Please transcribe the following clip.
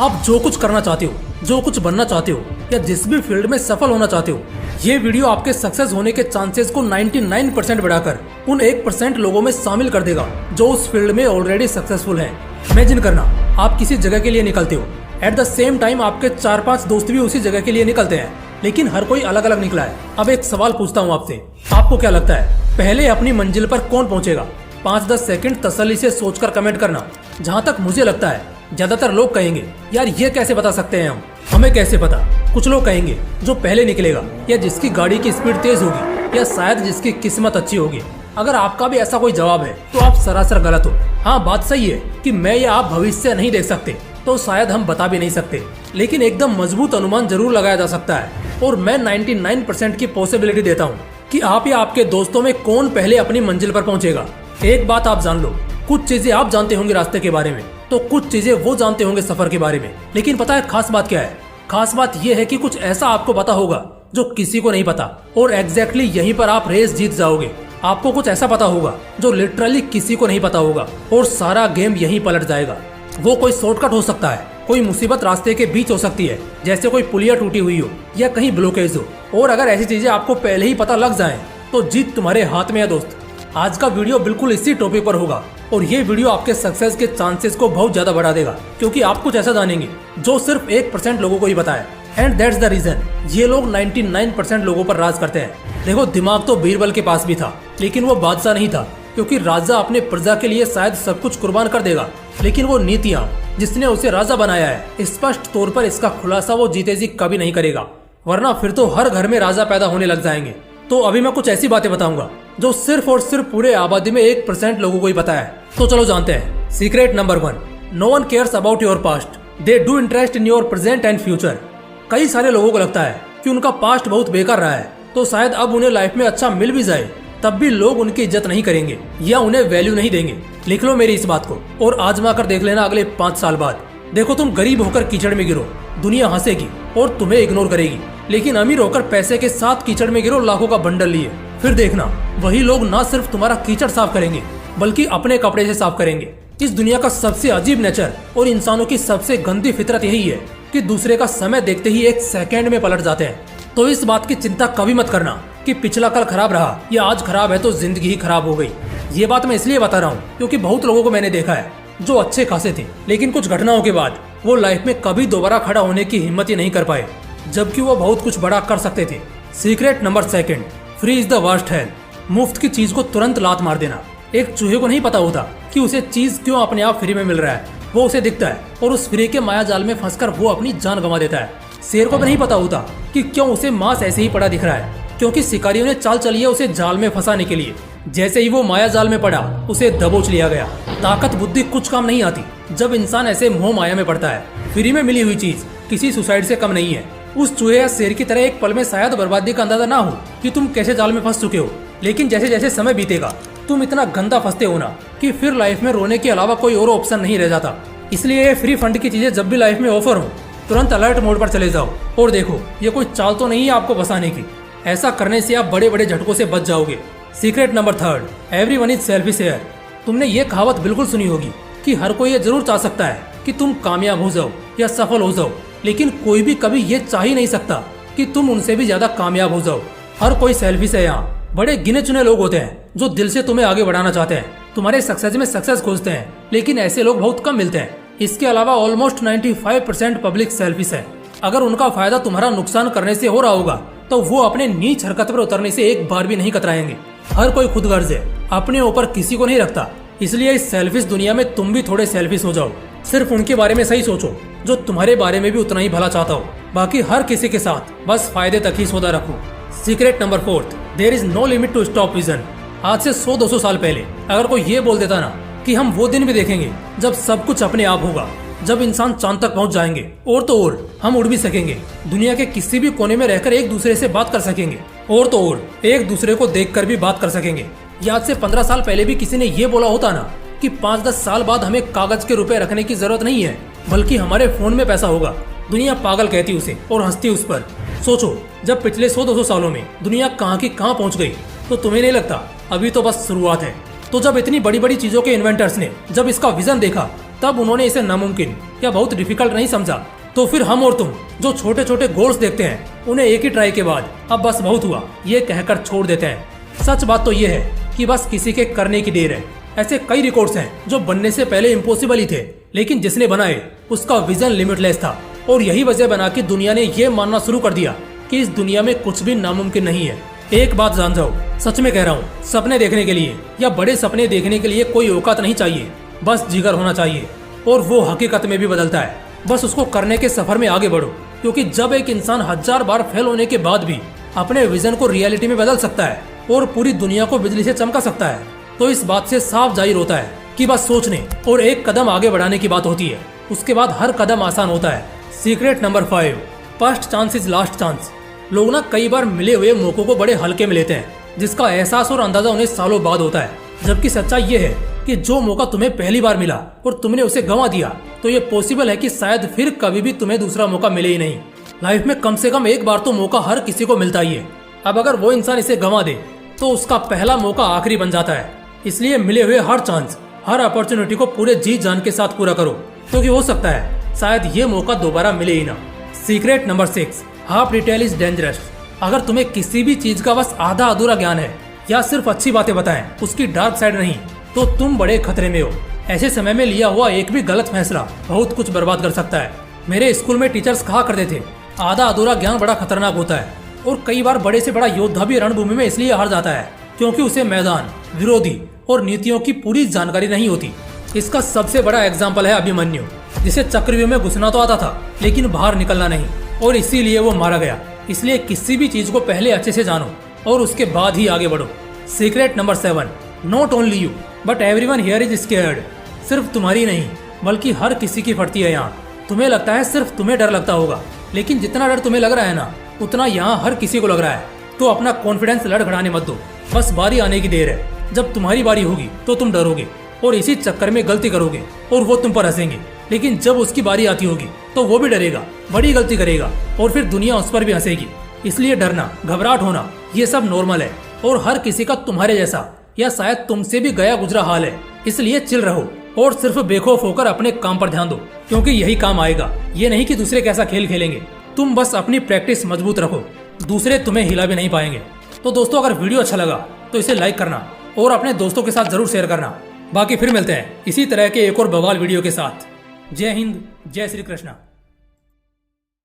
आप जो कुछ करना चाहते हो, जो कुछ बनना चाहते हो या जिस भी फील्ड में सफल होना चाहते हो, ये वीडियो आपके सक्सेस होने के चांसेस को 99% बढ़ाकर उन 1% लोगों में शामिल कर देगा जो उस फील्ड में ऑलरेडी सक्सेसफुल हैं। इमेजिन करना, आप किसी जगह के लिए निकलते हो, एट द सेम टाइम आपके 4-5 दोस्त भी उसी जगह के लिए निकलते हैं, लेकिन हर कोई अलग अलग निकला है। अब एक सवाल पूछता हूँ आपसे, आपको क्या लगता है पहले अपनी मंजिल पर कौन पहुंचेगा? 5-10 सेकंड तसल्ली से सोचकर कमेंट करना। जहाँ तक मुझे लगता है ज्यादातर लोग कहेंगे, यार ये कैसे बता सकते हैं हमें कैसे पता? कुछ लोग कहेंगे जो पहले निकलेगा, या जिसकी गाड़ी की स्पीड तेज होगी, या शायद जिसकी किस्मत अच्छी होगी। अगर आपका भी ऐसा कोई जवाब है तो आप सरासर गलत हो। हाँ, बात सही है कि मैं या आप भविष्य नहीं देख सकते, तो शायद हम बता भी नहीं सकते, लेकिन एकदम मजबूत अनुमान जरूर लगाया जा सकता है। और मैं 99% की पॉसिबिलिटी देता हूँ कि आप या आपके दोस्तों में कौन पहले अपनी मंजिल पर पहुंचेगा। एक बात आप जान लो, कुछ चीजें आप जानते होंगे रास्ते के बारे में, तो कुछ चीजें वो जानते होंगे सफर के बारे में। लेकिन पता है खास बात क्या है? खास बात यह है कि कुछ ऐसा आपको पता होगा जो किसी को नहीं पता, और एग्जैक्टली यहीं पर आप रेस जीत जाओगे। आपको कुछ ऐसा पता होगा जो लिटरली किसी को नहीं पता होगा, और सारा गेम यहीं पलट जाएगा। वो कोई शॉर्टकट हो सकता है, कोई मुसीबत रास्ते के बीच हो सकती है, जैसे कोई पुलिया टूटी हुई हो या कहीं ब्लॉकेज हो। और अगर ऐसी चीजें आपको पहले ही पता लग जाएं, तो जीत तुम्हारे हाथ में है दोस्त। आज का वीडियो बिल्कुल इसी टॉपिक पर होगा, और ये वीडियो आपके सक्सेस के चांसेस को बहुत ज्यादा बढ़ा देगा, क्योंकि आप कुछ ऐसा जानेंगे जो सिर्फ 1% लोगों को ही पता है। एंड दैट्स द रीजन ये लोग 99% लोगों पर राज करते हैं। देखो, दिमाग तो बीरबल के पास भी था, लेकिन वो बादशाह नहीं था, क्योंकि राजा अपने प्रजा के लिए शायद सब कुछ कुर्बान कर देगा, लेकिन वो नीतियाँ जिसने उसे राजा बनाया है, स्पष्ट तौर पर इसका खुलासा वो जीते जी कभी नहीं करेगा, वरना फिर तो हर घर में राजा पैदा होने लग जाएंगे। तो अभी मैं कुछ ऐसी बातें बताऊंगा जो सिर्फ और सिर्फ पूरे आबादी में 1% लोगों को ही पता है। तो चलो जानते हैं। Secret number 1, no one cares about your past, they do interest in your present and future. कई सारे लोगों को लगता है कि उनका पास्ट बहुत बेकार रहा है, तो शायद अब उन्हें लाइफ में अच्छा मिल भी जाए, तब भी लोग उनकी इज्जत नहीं करेंगे या उन्हें वैल्यू नहीं देंगे। लिख लो मेरी इस बात को और आजमा कर देख लेना अगले 5 साल बाद। देखो, तुम गरीब होकर कीचड़ में गिरो, दुनिया हंसेगी और तुम्हें इग्नोर करेगी, लेकिन अमीर होकर पैसे के साथ कीचड़ में गिरो लाखों का बंडल लिए, फिर देखना वही लोग ना सिर्फ तुम्हारा कीचड़ साफ करेंगे, बल्कि अपने कपड़े से साफ करेंगे। इस दुनिया का सबसे अजीब नेचर और इंसानों की सबसे गंदी फितरत यही है कि दूसरे का समय देखते ही 1 सेकेंड में पलट जाते हैं। तो इस बात की चिंता कभी मत करना कि पिछला कल खराब रहा या आज खराब है तो जिंदगी ही खराब हो गई। ये बात मैं इसलिए बता रहा हूँ क्योंकि बहुत लोगों को मैंने देखा है जो अच्छे खासे थे, लेकिन कुछ घटनाओं के बाद वो लाइफ में कभी दोबारा खड़ा होने की हिम्मत ही नहीं कर पाए, जबकि वो बहुत कुछ बड़ा कर सकते थे। Secret number 2, free is the worst help. मुफ्त की चीज को तुरंत लात मार देना। एक चूहे को नहीं पता होता कि उसे चीज क्यों अपने आप फ्री में मिल रहा है, वो उसे दिखता है और उस फ्री के माया जाल में फंसकर वो अपनी जान गंवा देता है। शेर को भी नहीं पता होता कि क्यों उसे मांस ऐसे ही पड़ा दिख रहा है, क्योंकि शिकारियों ने चाल चली है उसे जाल में फंसाने के लिए। जैसे ही वो माया जाल में पड़ा, उसे दबोच लिया गया। ताकत बुद्धि कुछ काम नहीं आती जब इंसान ऐसे मोह माया में पड़ता है। फ्री में मिली हुई चीज किसी सुसाइड से कम नहीं है। उस चूहे या शेर की तरह एक पल में शायद बर्बादी का अंदाजा ना हो कि तुम कैसे जाल में फंस चुके हो, लेकिन जैसे जैसे समय बीतेगा तुम इतना गंदा फंसते हो ना कि फिर लाइफ में रोने के अलावा कोई और ऑप्शन नहीं रह जाता। इसलिए ये फ्री फंड की चीजें जब भी लाइफ में ऑफर हो, तुरंत अलर्ट मोड पर चले जाओ और देखो ये कोई चाल तो नहीं है आपको फंसाने की। ऐसा करने से आप बड़े बड़े झटकों से बच जाओगे। Secret number 3, everyone is selfish here. तुमने ये कहावत बिल्कुल सुनी होगी कि हर कोई ये जरूर चाह सकता है कि तुम कामयाब हो जाओ या सफल हो जाओ, लेकिन कोई भी कभी ये चाह ही नहीं सकता कि तुम उनसे भी ज्यादा कामयाब हो जाओ। हर कोई सेल्फिश है यहाँ। बड़े गिने चुने लोग होते हैं जो दिल से तुम्हें आगे बढ़ाना चाहते हैं, तुम्हारे सक्सेस में सक्सेस खोजते हैं, लेकिन ऐसे लोग बहुत कम मिलते हैं। इसके अलावा ऑलमोस्ट 95% पब्लिक सेल्फिश है। अगर उनका फायदा तुम्हारा नुकसान करने से हो रहा होगा तो वो अपने नीच हरकत पर उतरने से एक बार भी नहीं कतराएंगे। हर कोई खुदगर्ज है, अपने ऊपर किसी को नहीं रखता। इसलिए इस सेल्फिश दुनिया में तुम भी थोड़े सेल्फिश हो जाओ। सिर्फ उनके बारे में सही सोचो जो तुम्हारे बारे में भी उतना ही भला चाहता हो। बाकी हर किसी के साथ बस फायदे तक ही सौदा रखो। Secret number 4, there is no limit to stop vision. आज से 100-200 साल पहले अगर कोई ये बोल देता ना कि हम वो दिन भी देखेंगे जब सब कुछ अपने आप होगा, जब इंसान चांद तक पहुंच जाएंगे, और तो और हम उड़ भी सकेंगे, दुनिया के किसी भी कोने में रहकर एक दूसरे से बात कर सकेंगे, और तो और एक दूसरे को देखकर भी बात कर सकेंगे। आज से 15 साल पहले भी किसी ने ये बोला होता ना कि 5-10 साल बाद हमें कागज के रुपए रखने की जरूरत नहीं है, बल्कि हमारे फोन में पैसा होगा, दुनिया पागल कहती उसे और हंसती उस पर। सोचो, जब पिछले 100-200 सालों में दुनिया कहाँ की कहाँ पहुँच गई, तो तुम्हें नहीं लगता अभी तो बस शुरुआत है? तो जब इतनी बड़ी बड़ी चीजों के इन्वेंटर्स ने जब इसका विजन देखा तब उन्होंने इसे नामुमकिन या बहुत डिफिकल्ट नहीं समझा। तो फिर हम और तुम जो छोटे छोटे गोल्स देखते हैं उन्हें एक ही ट्राई के बाद अब बस बहुत हुआ ये कहकर छोड़ देते हैं। सच बात तो ये है कि बस किसी के करने की देर है। ऐसे कई रिकॉर्ड्स हैं जो बनने से पहले इम्पॉसिबल ही थे, लेकिन जिसने बनाए उसका विजन लिमिटलेस था। और यही वजह बना कि दुनिया ने ये मानना शुरू कर दिया कि इस दुनिया में कुछ भी नामुमकिन नहीं है। एक बात जान जाओ, सच में कह रहा हूँ, सपने देखने के लिए या बड़े सपने देखने के लिए कोई औकात नहीं चाहिए, बस जिगर होना चाहिए। और वो हकीकत में भी बदलता है। बस उसको करने के सफर में आगे बढ़ो, क्योंकि जब एक इंसान 1000 बार फेल होने के बाद भी अपने विजन को रियलिटी में बदल सकता है और पूरी दुनिया को बिजली से चमका सकता है, तो इस बात से साफ जाहिर होता है कि बस सोचने और एक कदम आगे बढ़ाने की बात होती है। उसके बाद हर कदम आसान होता है। Secret number 5, first chance is last chance. लोग ना कई बार मिले हुए मौकों को बड़े हल्के में लेते हैं, जिसका एहसास और अंदाजा उन्हें सालों बाद होता है। जबकि सच्चाई ये है कि जो मौका तुम्हें पहली बार मिला और तुमने उसे गंवा दिया, तो ये पॉसिबल है कि शायद फिर कभी भी तुम्हें दूसरा मौका मिले ही नहीं। लाइफ में कम से कम एक बार तो मौका हर किसी को मिलता ही है। अब अगर वो इंसान इसे गंवा दे तो उसका पहला मौका आखिरी बन जाता है। इसलिए मिले हुए हर चांस, हर अपॉर्चुनिटी को पूरे जी जान के साथ पूरा करो, क्योंकि हो सकता है शायद ये मौका दोबारा मिले ही ना। Secret number 6, half detail is dangerous. अगर तुम्हें किसी भी चीज का बस आधा अधूरा ज्ञान है या सिर्फ अच्छी बातें बताएं, उसकी डार्क साइड नहीं, तो तुम बड़े खतरे में हो। ऐसे समय में लिया हुआ एक भी गलत फैसला बहुत कुछ बर्बाद कर सकता है। मेरे स्कूल में टीचर्स कहा करते थे, आधा अधूरा ज्ञान बड़ा खतरनाक होता है। और कई बार बड़े से बड़ा योद्धा भी रणभूमि में इसलिए हार जाता है क्योंकि उसे मैदान, विरोधी और नीतियों की पूरी जानकारी नहीं होती। इसका सबसे बड़ा एग्जाम्पल है अभिमन्यु, जिसे चक्रव्यूह में घुसना तो आता था लेकिन बाहर निकलना नहीं, और इसीलिए वो मारा गया। इसलिए किसी भी चीज को पहले अच्छे से जानो और उसके बाद ही आगे बढ़ो। Secret number 7, not only you but everyone here is scared. सिर्फ तुम्हारी नहीं बल्कि हर किसी की फटती है यहाँ। तुम्हें लगता है सिर्फ तुम्हें डर लगता होगा, लेकिन जितना डर तुम्हें लग रहा है ना, उतना यहाँ हर किसी को लग रहा है। तो अपना कॉन्फिडेंस लड़खड़ाने मत दो, बस बारी आने की देर है। जब तुम्हारी बारी होगी तो तुम डरोगे और इसी चक्कर में गलती करोगे और वो तुम पर हंसेंगे। लेकिन जब उसकी बारी आती होगी तो वो भी डरेगा, बड़ी गलती करेगा और फिर दुनिया उस पर भी हंसेगी। इसलिए डरना, घबराहट होना, ये सब नॉर्मल है और हर किसी का तुम्हारे जैसा या शायद तुमसे भी गया गुजरा हाल है। इसलिए चिल रहो और सिर्फ बेखौफ होकर अपने काम पर ध्यान दो, क्योंकि यही काम आएगा। ये नहीं कि दूसरे कैसा खेल खेलेंगे, तुम बस अपनी प्रैक्टिस मजबूत रखो, दूसरे तुम्हें हिला भी नहीं पाएंगे। तो दोस्तों, अगर वीडियो अच्छा लगा तो इसे लाइक करना और अपने दोस्तों के साथ जरूर शेयर करना। बाकी फिर मिलते हैं इसी तरह के एक और बवाल वीडियो के साथ। जय हिंद, जय श्री कृष्णा।